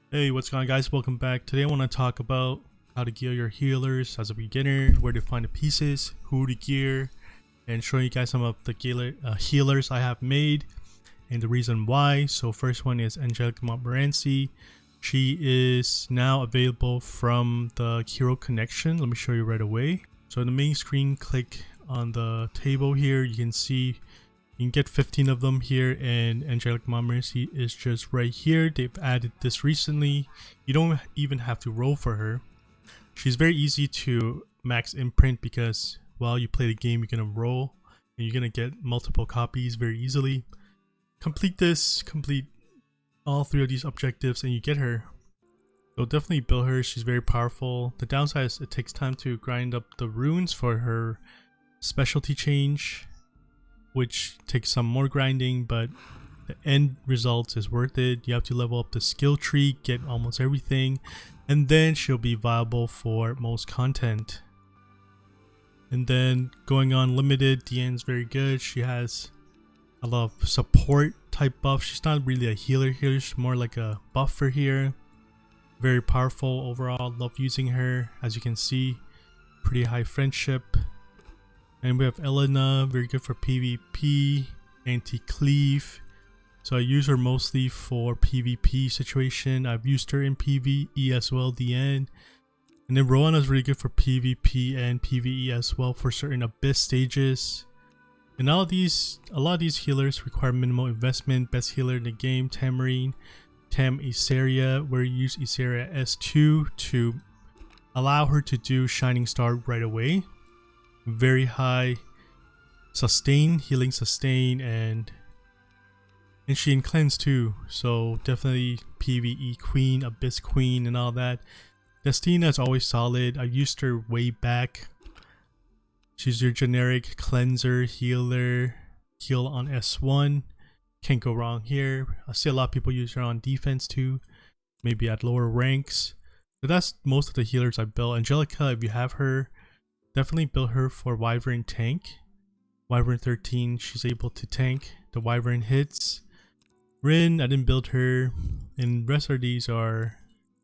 Hey, what's going on, guys? Welcome back. Today I want to talk about how to gear your healers as a beginner, where to find the pieces, who to gear, and show you guys some of the healers I have made and the reason why. So first one is Angelica Montmorency. She is now available from the Hero Connection. Let me show you right away. So in the main screen, click on the table here. You can see you can get 15 of them here, and Angelic Montmorency is just right here. They've added this recently. You don't even have to roll for her. She's very easy to max imprint because while you play the game, you're going to roll and you're going to get multiple copies very easily. Complete all three of these objectives and you get her. So definitely build her. She's very powerful. The downside is it takes time to grind up the runes for her specialty change, which takes some more grinding, but the end result is worth it. You have to level up the skill tree, get almost everything, and then she'll be viable for most content. And then going on limited, Diane's very good. She has a lot of support type buff. She's not really a healer here, she's more like a buffer here. Very powerful overall, love using her. As you can see, pretty high friendship. And we have Elena, very good for PvP, anti-cleave. So I use her mostly for PvP situation. I've used her in PvE as well, the end. And then Rowan is really good for PvP and PvE as well for certain abyss stages. And a lot of these healers require minimal investment. Best healer in the game, Tamarinne, Tam Isaria, where you use Isaria S2 to allow her to do Shining Star right away. Very high sustain, healing sustain, and she can cleanse too. So definitely PvE queen, abyss queen, and all that. Destina is always solid. I used her way back. She's your generic cleanser, healer, heal on S1. Can't go wrong here. I see a lot of people use her on defense too, maybe at lower ranks. But that's most of the healers I built. Angelica, if you have her, definitely build her for Wyvern tank. Wyvern 13, she's able to tank the Wyvern hits. Rin, I didn't build her. And the rest of these are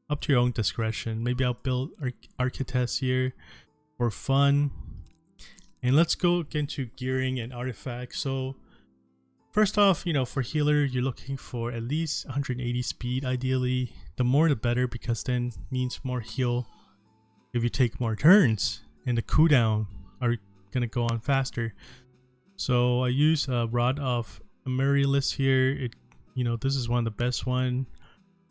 up to your own discretion. Maybe I'll build Architects here for fun. And let's go get into gearing and artifacts. So first off, for healer, you're looking for at least 180 speed ideally. The more the better, because then means more heal if you take more turns. And the cooldown are gonna go on faster. So I use a Rod of Amaryllis here. This is one of the best one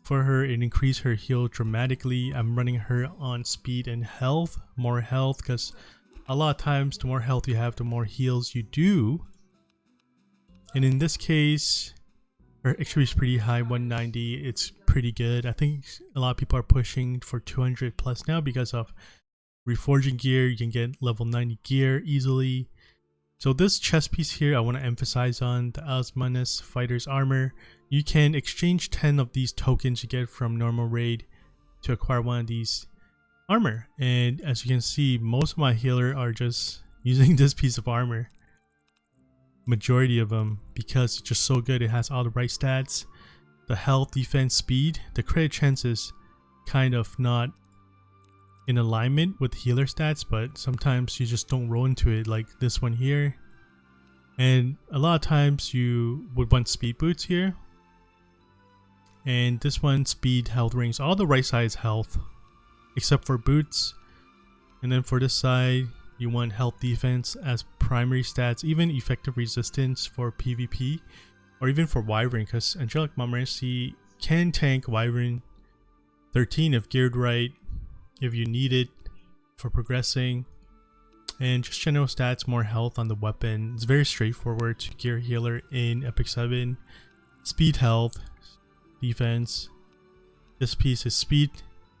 for her. It increased her heal dramatically. I'm running her on speed and health, more health, because a lot of times the more health you have, the more heals you do. And in this case, her XP is pretty high, 190. It's pretty good. I think a lot of people are pushing for 200 plus now because of reforging gear. You can get level 90 gear easily. So this chest piece here I want to emphasize on, the Osmanus Fighter's Armor. You can exchange 10 of these tokens you get from normal raid to acquire one of these armor. And as you can see, most of my healer are just using this piece of armor. Majority of them, because it's just so good. It has all the right stats, the health, defense, speed. The crit chance is kind of not in alignment with healer stats, but sometimes you just don't roll into it, like this one here. And a lot of times you would want speed boots here, and this one, speed, health rings, all the right size health except for boots. And then for this side, you want health, defense as primary stats, even effective resistance for PvP, or even for Wyvern, because Angelic Montmorency can tank Wyvern 13 if geared right, if you need it for progressing. And just general stats, more health on the weapon. It's very straightforward to gear healer in Epic 7. Speed, health, defense. This piece is speed,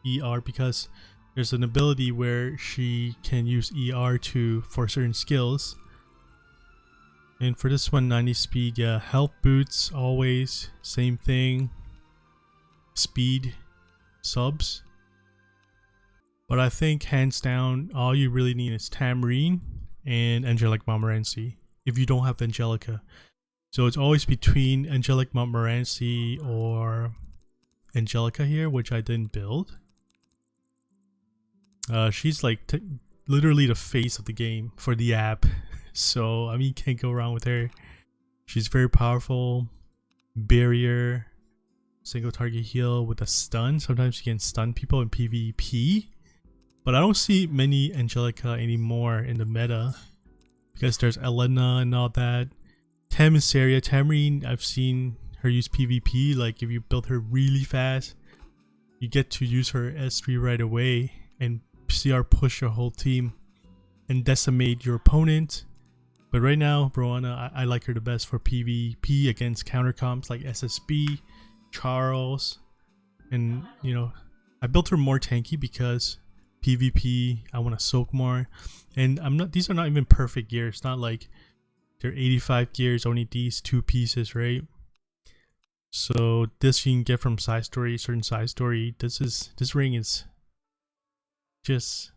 ER, because there's an ability where she can use ER for certain skills. And for this one, 90 speed, yeah. Health boots, always, same thing. Speed, subs. But I think hands down, all you really need is Tamarinne and Angelic Montmorency if you don't have Angelica. So it's always between Angelic Montmorency or Angelica here, which I didn't build. She's like literally the face of the game for the app. So I mean, you can't go wrong with her. She's very powerful. Barrier, single target heal with a stun. Sometimes you can stun people in PvP. But I don't see many Angelica anymore in the meta. Because there's Elena and all that. Tamarinne, I've seen her use PvP. Like if you build her really fast, you get to use her S3 right away and CR push your whole team and decimate your opponent. But right now, Broana, I like her the best for PvP against counter comps like SSB, Charles, and you know, I built her more tanky because PvP I want to soak more, and these are not even perfect gears. It's not like they're 85 gears, only these 2 pieces, right? So this you can get from side story, certain side story. This ring is just,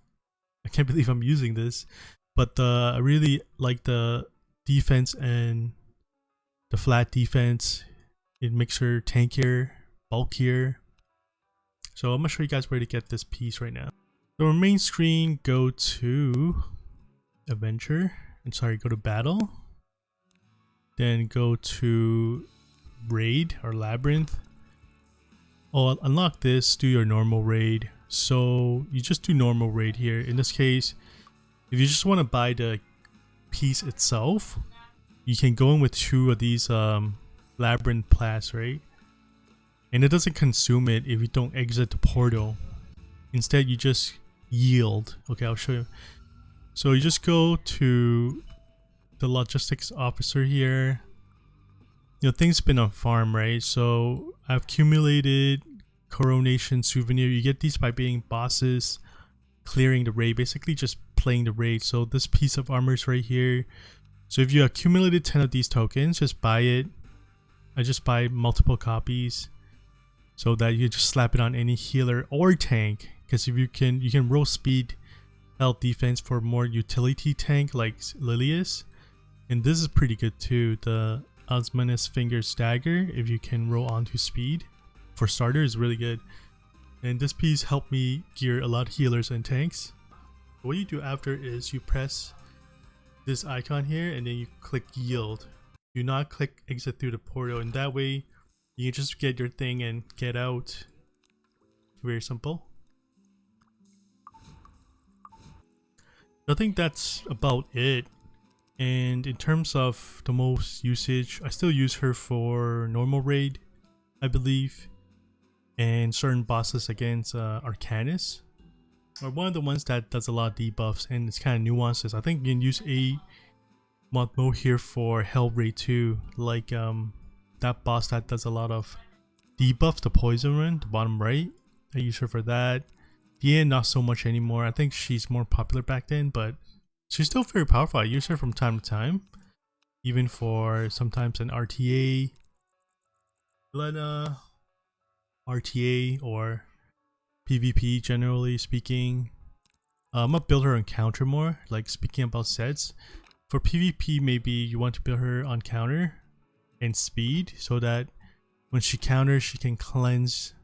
I can't believe I'm using this. But I really like the defense and the flat defense. It makes her tankier, bulkier. So I'm gonna show you guys where to get this piece right now. So on main screen, go to Adventure, and sorry, go to Battle. Then go to Raid or Labyrinth. Oh, unlock this, do your normal raid. So you just do normal raid here. In this case, if you just want to buy the piece itself, you can go in with 2 of these Labyrinth plats, right? And it doesn't consume it if you don't exit the portal. Instead, you just yield. Okay, I'll show you. So you just go to the logistics officer here. You know, things been on farm, right? So I've accumulated coronation souvenir. You get these by being bosses, clearing the raid, basically just playing the raid. So this piece of armor is right here. So if you accumulated 10 of these tokens, just buy it. I just buy multiple copies so that you just slap it on any healer or tank. Because if you can roll speed, health, defense for more utility tank like Lilius. And this is pretty good too. The Osmanus Finger Stagger, if you can roll onto speed for starter, is really good. And this piece helped me gear a lot of healers and tanks. What you do after is you press this icon here and then you click yield. Do not click exit through the portal, and that way you can just get your thing and get out. Very simple. I think that's about it. And in terms of the most usage, I still use her for normal raid, I believe, and certain bosses against Arcanus, or one of the ones that does a lot of debuffs and it's kind of nuances. I think you can use a mod mode here for Hell Raid 2, like that boss that does a lot of debuffs, the poison rune, the bottom right. I use her for that. The end, not so much anymore. I think she's more popular back then, but she's still very powerful. I use her from time to time, even for sometimes an RTA, Lena, RTA, or PvP generally speaking. I'm gonna build her on counter more, like speaking about sets. For PvP, maybe you want to build her on counter and speed so that when she counters, she can cleanse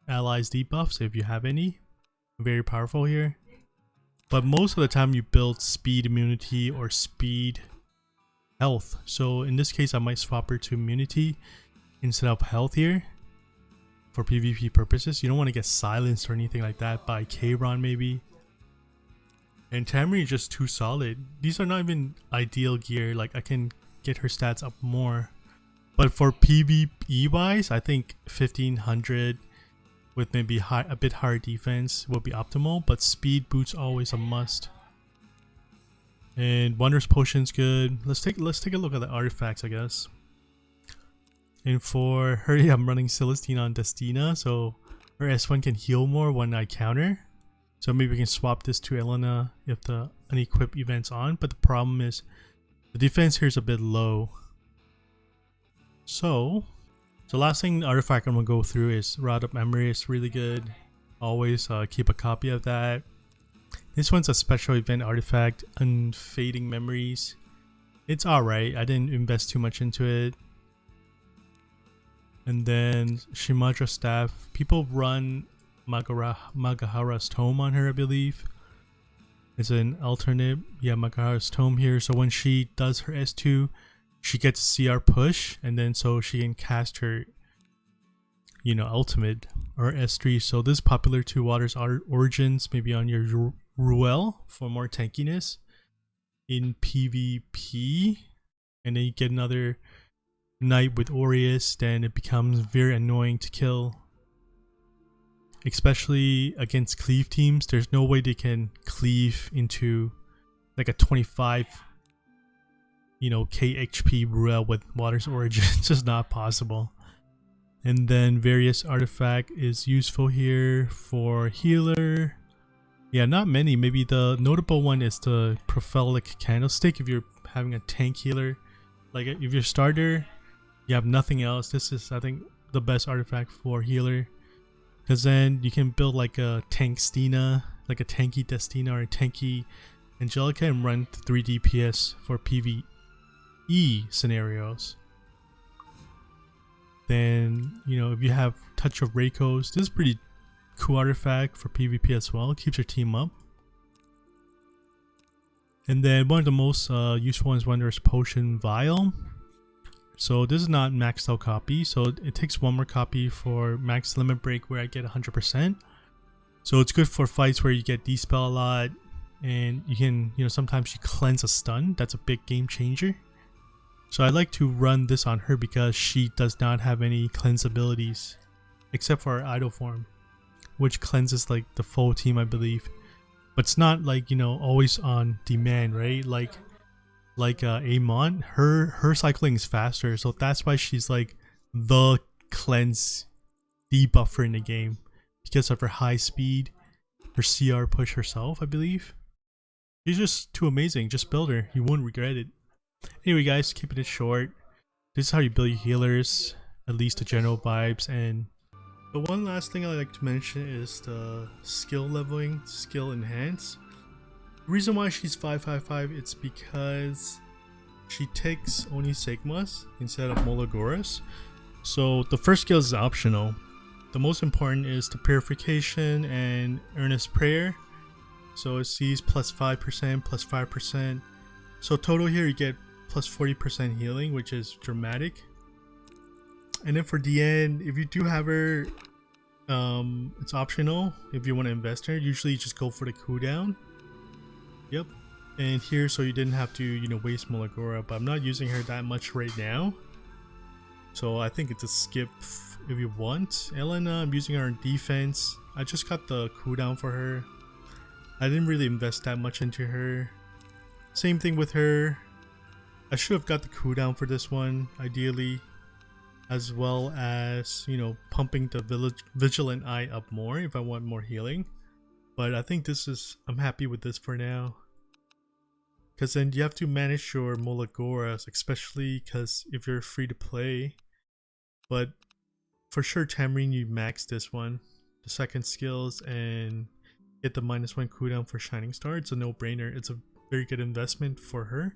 allies debuffs if you have any. Very powerful here. But most of the time you build speed immunity or speed health. So in this case, I might swap her to immunity instead of health here for PvP purposes. You don't want to get silenced or anything like that by Kayron maybe. And Tamarinne is just too solid. These are not even ideal gear. Like I can get her stats up more. But for PvE wise, I think 1500 with maybe a bit higher defense will be optimal, but speed boots always a must. And Wondrous Potion's good. Let's take a look at the artifacts, I guess. And for her, yeah, I'm running Celestina on Destina, so her S1 can heal more when I counter. So maybe we can swap this to Elena if the unequip event's on, but the problem is the defense here is a bit low. So last thing artifact I'm gonna go through is Rod of Memory. It's really good. Always keep a copy of that. This one's a special event artifact, Unfading Memories. It's alright. I didn't invest too much into it. And then Shimadra staff. People run Magahara's tome on her, I believe. It's an alternate. Yeah, Magahara's tome here. So when she does her S2, she gets CR push, and then so she can cast her, ultimate or S3. So this is popular to Water's Origins, maybe on your Ruel for more tankiness in PvP. And then you get another Knight with Aureus, then it becomes very annoying to kill. Especially against cleave teams, there's no way they can cleave into like a 25 K HP Ruel with Water's Origin. It's just not possible. And then various artifact is useful here for healer. Yeah, not many. Maybe the notable one is the Prophylactic Candlestick if you're having a tank healer. Like if you're starter, you have nothing else. This is, I think, the best artifact for healer. Because then you can build like a tank Stina, like a tanky Destina or a tanky Angelica, and run 3 DPS for PvE scenarios. Then, if you have Touch of Reikos, this is pretty cool artifact for PvP as well. It keeps your team up. And then one of the most useful ones when there's Potion Vial. So this is not maxed out copy, so it takes one more copy for max limit break where I get 100%. So it's good for fights where you get dispel a lot, and you can, sometimes you cleanse a stun. That's a big game changer. So I like to run this on her because she does not have any cleanse abilities except for her idle form, which cleanses like the full team, I believe. But it's not like, always on demand, right? Like a Mont, her cycling is faster, so that's why she's like the cleanse debuffer in the game because of her high speed, her CR push herself, I believe. She's just too amazing. Just build her, you won't regret it. Anyway guys, keeping it short, this is how you build your healers, at least the general vibes. And the one last thing I like to mention is the skill leveling, skill enhance. The reason why she's 555, it's because she takes only Sigmas instead of Molagoras. So the first skill is optional. The most important is the Purification and Earnest Prayer. So it sees plus 5%, plus 5%. So total here you get plus 40% healing, which is dramatic. And then for the end, if you do have her, it's optional if you want to invest in her. Usually you just go for the cooldown. Yep, and here so you didn't have to waste Molagora, but I'm not using her that much right now, so I think it's a skip if you want. Elena, I'm using her in defense. I just got the cooldown for her. I didn't really invest that much into her. Same thing with her. I should have got the cooldown for this one ideally, as well as pumping the Vigilant Eye up more if I want more healing. But I think I'm happy with this for now. Because then you have to manage your Molagoras, especially because if you're free to play. But for sure Tamarinne, you max this one, the second skills, and get the -1 cooldown for Shining Star. It's a no-brainer. It's a very good investment for her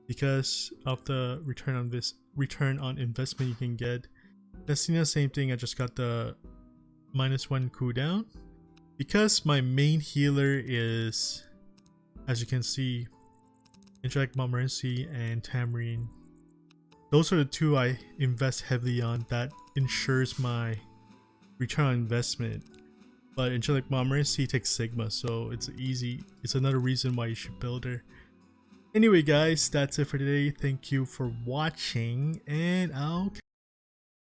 because of the return on investment you can get. Destina, same thing. I just got the -1 cooldown. Because my main healer is, as you can see, Angelic Montmorency and Tamarinne. Those are the two I invest heavily on. That ensures my return on investment. But Angelic Montmorency takes Sigma, so it's easy. It's another reason why you should build her. Anyway guys, that's it for today. Thank you for watching, and I'll